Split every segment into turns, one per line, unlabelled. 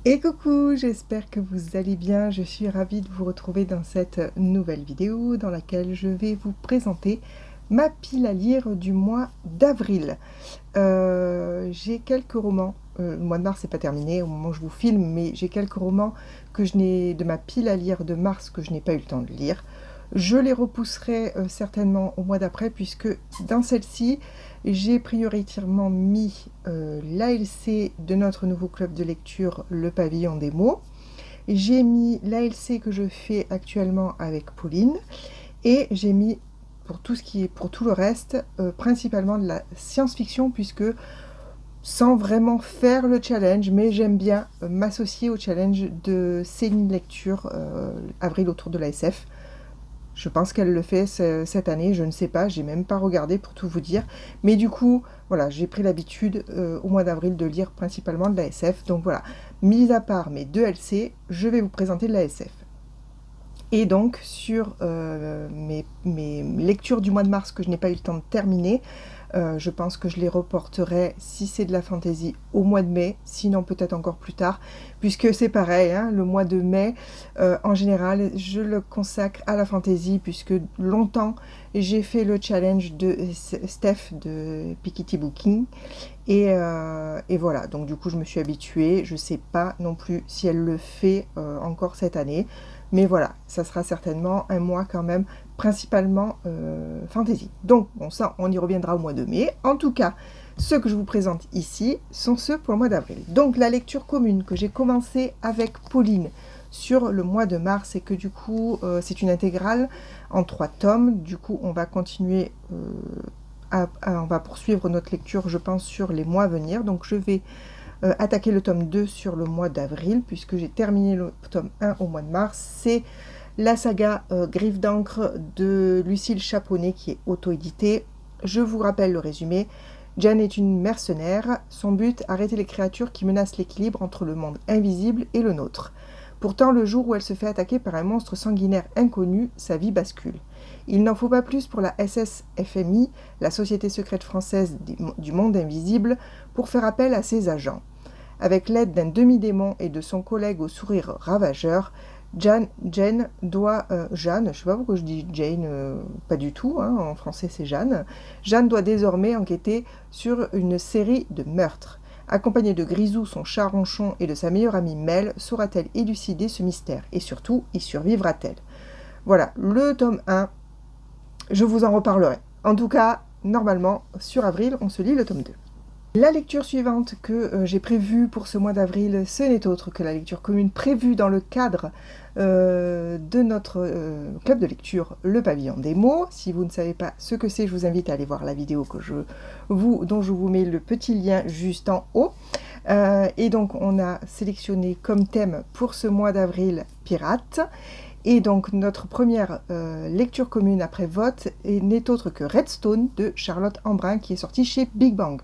Et coucou, j'espère que vous allez bien. Je suis ravie de vous retrouver dans cette nouvelle vidéo dans laquelle je vais vous présenter ma pile à lire du mois d'avril. J'ai quelques romans, le mois de mars n'est pas terminé au moment où je vous filme, mais j'ai quelques romans que je n'ai de ma pile à lire de mars que je n'ai pas eu le temps de lire. Je les repousserai certainement au mois d'après, puisque dans celle-ci, j'ai prioritairement mis l'ALC de notre nouveau club de lecture, le Pavillon des mots. J'ai mis l'ALC que je fais actuellement avec Pauline, et j'ai mis pour tout le reste, principalement de la science-fiction, puisque sans vraiment faire le challenge, mais j'aime bien m'associer au challenge de Céline Lecture, Avril autour de la SF. Je pense qu'elle le fait cette année, je ne sais pas, j'ai même pas regardé pour tout vous dire. Mais du coup, voilà, j'ai pris l'habitude au mois d'avril de lire principalement de la SF. Donc voilà, mis à part mes deux LC, je vais vous présenter de la SF. Et donc, sur mes lectures du mois de mars que je n'ai pas eu le temps de terminer, je pense que je les reporterai, si c'est de la fantasy, au mois de mai, sinon peut-être encore plus tard, puisque c'est pareil, hein, le mois de mai, en général, je le consacre à la fantasy, puisque longtemps, j'ai fait le challenge de Steph de Piketty Booking, et voilà, donc du coup, je me suis habituée, je ne sais pas non plus si elle le fait encore cette année, mais voilà, ça sera certainement un mois quand même principalement fantasy. Donc, bon, ça, on y reviendra au mois de mai. En tout cas, ceux que je vous présente ici sont ceux pour le mois d'avril. Donc, la lecture commune que j'ai commencé avec Pauline sur le mois de mars, et que du coup, c'est une intégrale en 3 tomes. Du coup, on va continuer, on va poursuivre notre lecture, je pense, sur les mois à venir. Donc, je vais attaquer le tome 2 sur le mois d'avril, puisque j'ai terminé le tome 1 au mois de mars. C'est la saga Griffes d'encre de Lucille Chaponnet, qui est auto-éditée. Je vous rappelle le résumé. Jan est une mercenaire. Son but, arrêter les créatures qui menacent l'équilibre entre le monde invisible et le nôtre. Pourtant, le jour où elle se fait attaquer par un monstre sanguinaire inconnu, sa vie bascule. Il n'en faut pas plus pour la SSFMI, la Société secrète française du monde invisible, pour faire appel à ses agents. Avec l'aide d'un demi-démon et de son collègue au sourire ravageur, Jeanne doit... Jeanne, je sais pas pourquoi je dis Jane, pas du tout, hein, en français c'est Jeanne. Jeanne doit désormais enquêter sur une série de meurtres. Accompagnée de Grisou, son chat ronchon, et de sa meilleure amie Mel, saura-t-elle élucider ce mystère? Et surtout, y survivra-t-elle? Voilà, le tome 1, je vous en reparlerai. En tout cas, normalement, sur avril, on se lit le tome 2. La lecture suivante que j'ai prévue pour ce mois d'avril, ce n'est autre que la lecture commune prévue dans le cadre de notre club de lecture, le Pavillon des mots. Si vous ne savez pas ce que c'est, je vous invite à aller voir la vidéo dont je vous mets le petit lien juste en haut. Et donc, on a sélectionné comme thème pour ce mois d'avril Pirates. Et donc, notre première lecture commune après vote n'est autre que Redstone de Charlotte Embrun, qui est sortie chez Big Bang.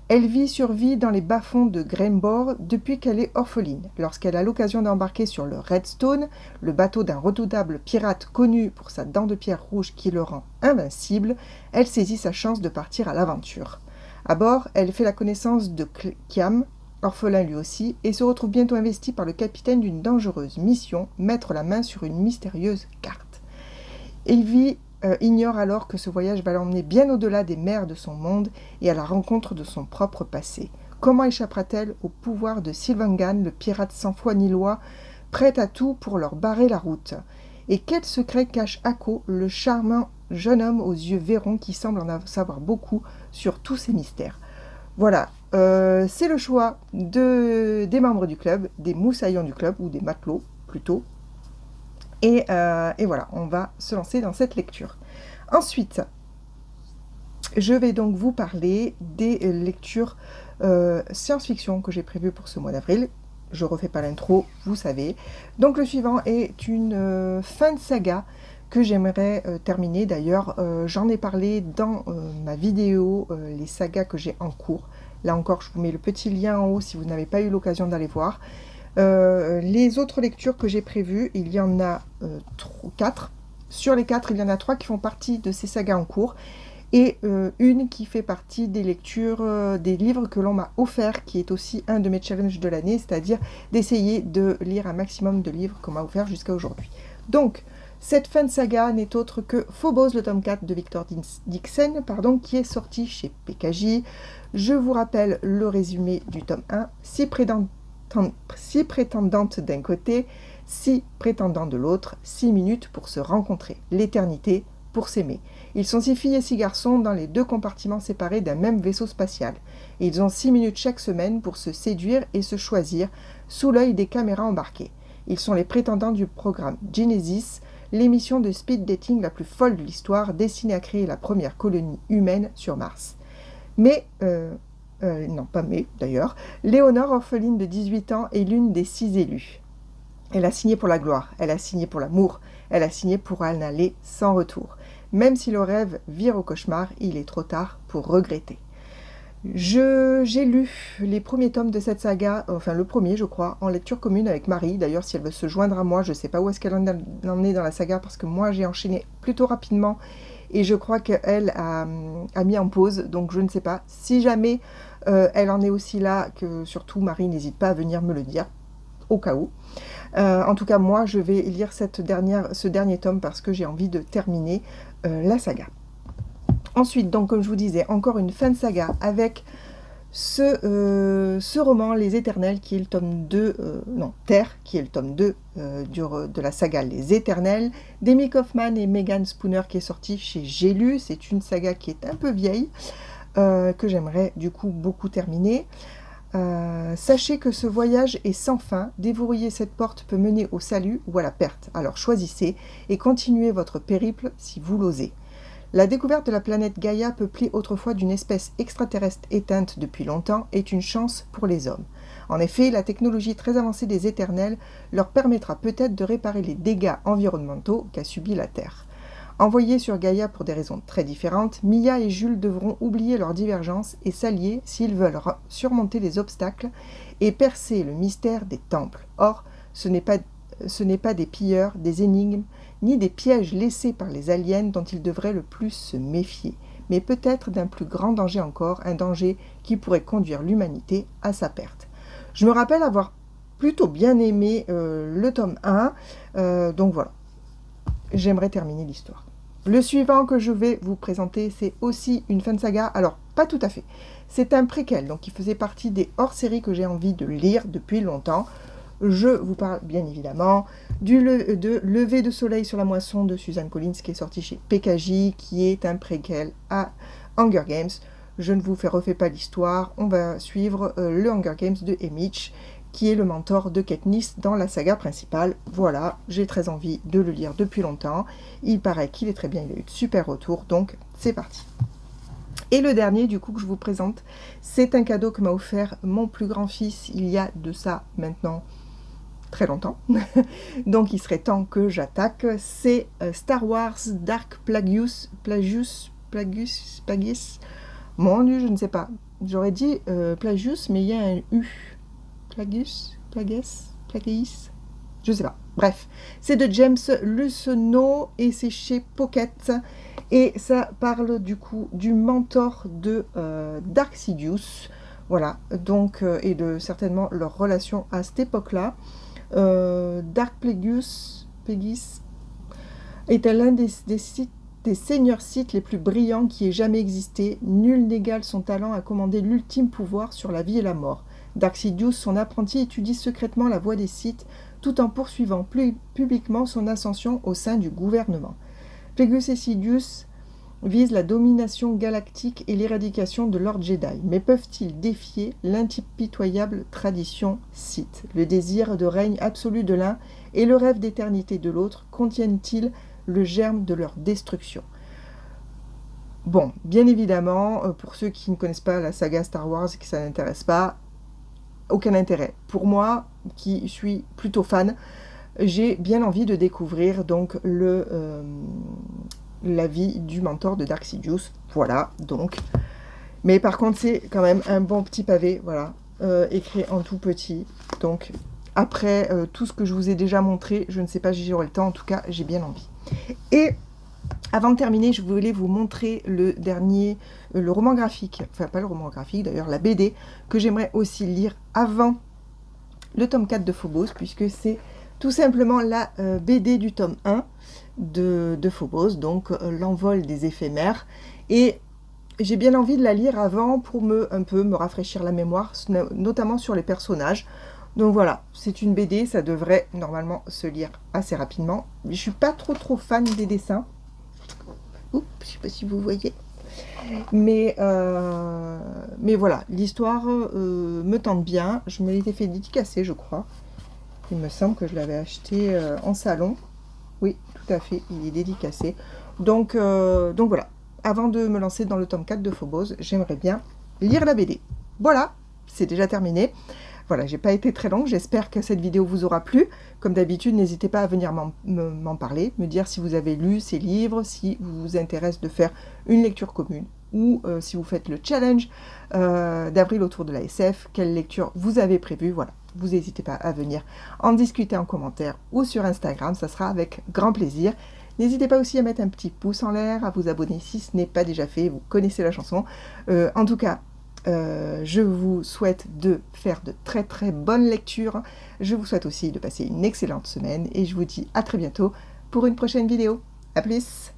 Elle survit dans les bas-fonds de Greenboro depuis qu'elle est orpheline. Lorsqu'elle a l'occasion d'embarquer sur le Redstone, le bateau d'un redoutable pirate connu pour sa dent de pierre rouge qui le rend invincible, elle saisit sa chance de partir à l'aventure. À bord, elle fait la connaissance de Kiam, orphelin lui aussi, et se retrouve bientôt investie par le capitaine d'une dangereuse mission, mettre la main sur une mystérieuse carte. Elvie ignore alors que ce voyage va l'emmener bien au-delà des mers de son monde et à la rencontre de son propre passé. Comment échappera-t-elle au pouvoir de Sylvangan, le pirate sans foi ni loi, prêt à tout pour leur barrer la route? Et quel secret cache Akko, le charmant jeune homme aux yeux vairons qui semble en savoir beaucoup sur tous ces mystères? Voilà, c'est le choix des membres du club, des moussaillons du club, ou des matelots plutôt. Et voilà, on va se lancer dans cette lecture. Ensuite, je vais donc vous parler des lectures science-fiction que j'ai prévues pour ce mois d'avril. Je ne refais pas l'intro, vous savez. Donc le suivant est une fin de saga que j'aimerais terminer. D'ailleurs, j'en ai parlé dans ma vidéo, les sagas que j'ai en cours. Là encore, je vous mets le petit lien en haut si vous n'avez pas eu l'occasion d'aller voir. Les autres lectures que j'ai prévues, il y en a 4. Sur les 4, il y en a 3 qui font partie de ces sagas en cours. et une qui fait partie des lectures, des livres que l'on m'a offert, qui est aussi un de mes challenges de l'année, c'est-à-dire d'essayer de lire un maximum de livres qu'on m'a offert jusqu'à aujourd'hui. Donc, cette fin de saga n'est autre que Phobos, le tome 4 de Victor Dixon, qui est sorti chez PKJ. Je vous rappelle le résumé du tome 1. 6 prétendantes d'un côté, 6 prétendants de l'autre, 6 minutes pour se rencontrer, l'éternité pour s'aimer. Ils sont 6 filles et 6 garçons dans les 2 compartiments séparés d'un même vaisseau spatial. Et ils ont 6 minutes chaque semaine pour se séduire et se choisir sous l'œil des caméras embarquées. Ils sont les prétendants du programme Genesis, l'émission de speed dating la plus folle de l'histoire, destinée à créer la première colonie humaine sur Mars. Mais, non pas mais d'ailleurs, Léonore, orpheline de 18 ans, est l'une des 6 élus. Elle a signé pour la gloire, elle a signé pour l'amour, elle a signé pour en aller sans retour. Même si le rêve vire au cauchemar, il est trop tard pour regretter. J'ai lu les premiers tomes de cette saga, enfin le premier je crois, en lecture commune avec Marie. D'ailleurs si elle veut se joindre à moi, je ne sais pas où est-ce qu'elle en est dans la saga, parce que moi j'ai enchaîné plutôt rapidement et je crois qu'elle a mis en pause, donc je ne sais pas. Si jamais elle en est aussi là, que surtout Marie n'hésite pas à venir me le dire, au cas où. En tout cas moi je vais lire ce dernier tome parce que j'ai envie de terminer la saga. Ensuite, donc, comme je vous disais, encore une fin de saga avec ce roman, Les Éternels, qui est le tome 2, Terre, qui est le tome 2 de la saga Les Éternels, d'Amy Kaufman et Megan Spooner, qui est sorti chez J'ai lu. C'est une saga qui est un peu vieille, que j'aimerais du coup beaucoup terminer. Sachez que ce voyage est sans fin. Déverrouiller cette porte peut mener au salut ou à la perte. Alors choisissez et continuez votre périple si vous l'osez. La découverte de la planète Gaïa, peuplée autrefois d'une espèce extraterrestre éteinte depuis longtemps, est une chance pour les hommes. En effet, la technologie très avancée des Éternels leur permettra peut-être de réparer les dégâts environnementaux qu'a subis la Terre. Envoyés sur Gaïa pour des raisons très différentes, Mia et Jules devront oublier leurs divergences et s'allier s'ils veulent surmonter les obstacles et percer le mystère des temples. Or, ce n'est pas des pilleurs, des énigmes, ni des pièges laissés par les aliens dont ils devraient le plus se méfier, mais peut-être d'un plus grand danger encore, un danger qui pourrait conduire l'humanité à sa perte. Je me rappelle avoir plutôt bien aimé le tome 1, donc voilà, j'aimerais terminer l'histoire. Le suivant que je vais vous présenter, c'est aussi une fin de saga, alors pas tout à fait, c'est un préquel, donc il faisait partie des hors-séries que j'ai envie de lire depuis longtemps. Je vous parle bien évidemment de Lever de soleil sur la moisson de Suzanne Collins, qui est sorti chez PKJ, qui est un préquel à Hunger Games. Je ne vous refais pas l'histoire, on va suivre le Hunger Games de Haymitch, qui est le mentor de Katniss dans la saga principale. Voilà, j'ai très envie de le lire depuis longtemps. Il paraît qu'il est très bien, il a eu de super retours, donc c'est parti. Et le dernier, du coup, que je vous présente, c'est un cadeau que m'a offert mon plus grand fils il y a de ça maintenant très longtemps. Donc il serait temps que j'attaque. C'est Star Wars Dark Plagueis. Mon Dieu, je ne sais pas. J'aurais dit Plagius, mais il y a un U. Plagueis, je sais pas. Bref, c'est de James Luceno et c'est chez Pocket. Et ça parle du coup du mentor de Dark Sidious. Voilà, donc, et de certainement leur relation à cette époque-là. Dark Plagueis est l'un des seigneurs Sith les plus brillants qui ait jamais existé. Nul n'égale son talent à commander l'ultime pouvoir sur la vie et la mort. Dark Sidious, son apprenti, étudie secrètement la voie des Sith, tout en poursuivant publiquement son ascension au sein du gouvernement. Plagueis et Sidious visent la domination galactique et l'éradication de l'ordre Jedi, mais peuvent-ils défier l'impitoyable tradition Sith? Le désir de règne absolu de l'un et le rêve d'éternité de l'autre contiennent-ils le germe de leur destruction? Bon, bien évidemment, pour ceux qui ne connaissent pas la saga Star Wars et qui ça n'intéresse pas, aucun intérêt. Pour moi, qui suis plutôt fan, j'ai bien envie de découvrir donc la vie du mentor de Dark Sidious. Voilà, donc. Mais par contre, c'est quand même un bon petit pavé, voilà, écrit en tout petit. Donc, après tout ce que je vous ai déjà montré, je ne sais pas si j'aurai le temps, en tout cas, j'ai bien envie. Et Avant de terminer, je voulais vous montrer le dernier, le roman graphique, enfin pas le roman graphique d'ailleurs, la BD, que j'aimerais aussi lire avant le tome 4 de Phobos, puisque c'est tout simplement la BD du tome 1 de Phobos, donc l'envol des éphémères. Et j'ai bien envie de la lire avant pour un peu me rafraîchir la mémoire, notamment sur les personnages. Donc voilà, c'est une BD, ça devrait normalement se lire assez rapidement. Je suis pas trop fan des dessins. Oups, je sais pas si vous voyez. Mais voilà, l'histoire me tente bien. Je me l'étais fait dédicacer, je crois. Il me semble que je l'avais acheté en salon. Oui, tout à fait, il est dédicacé. Donc voilà, avant de me lancer dans le tome 4 de Phobos, j'aimerais bien lire la BD. Voilà, c'est déjà terminé. Voilà, j'ai pas été très longue, j'espère que cette vidéo vous aura plu. Comme d'habitude, n'hésitez pas à venir m'en parler, me dire si vous avez lu ces livres, si vous intéresse de faire une lecture commune, ou si vous faites le challenge d'avril autour de la SF, quelle lecture vous avez prévue. Voilà, vous n'hésitez pas à venir en discuter en commentaire ou sur Instagram, ça sera avec grand plaisir. N'hésitez pas aussi à mettre un petit pouce en l'air, à vous abonner si ce n'est pas déjà fait, vous connaissez la chanson. En tout cas, je vous souhaite de faire de très bonnes lectures. Je vous souhaite aussi de passer une excellente semaine et je vous dis à très bientôt pour une prochaine vidéo. À plus!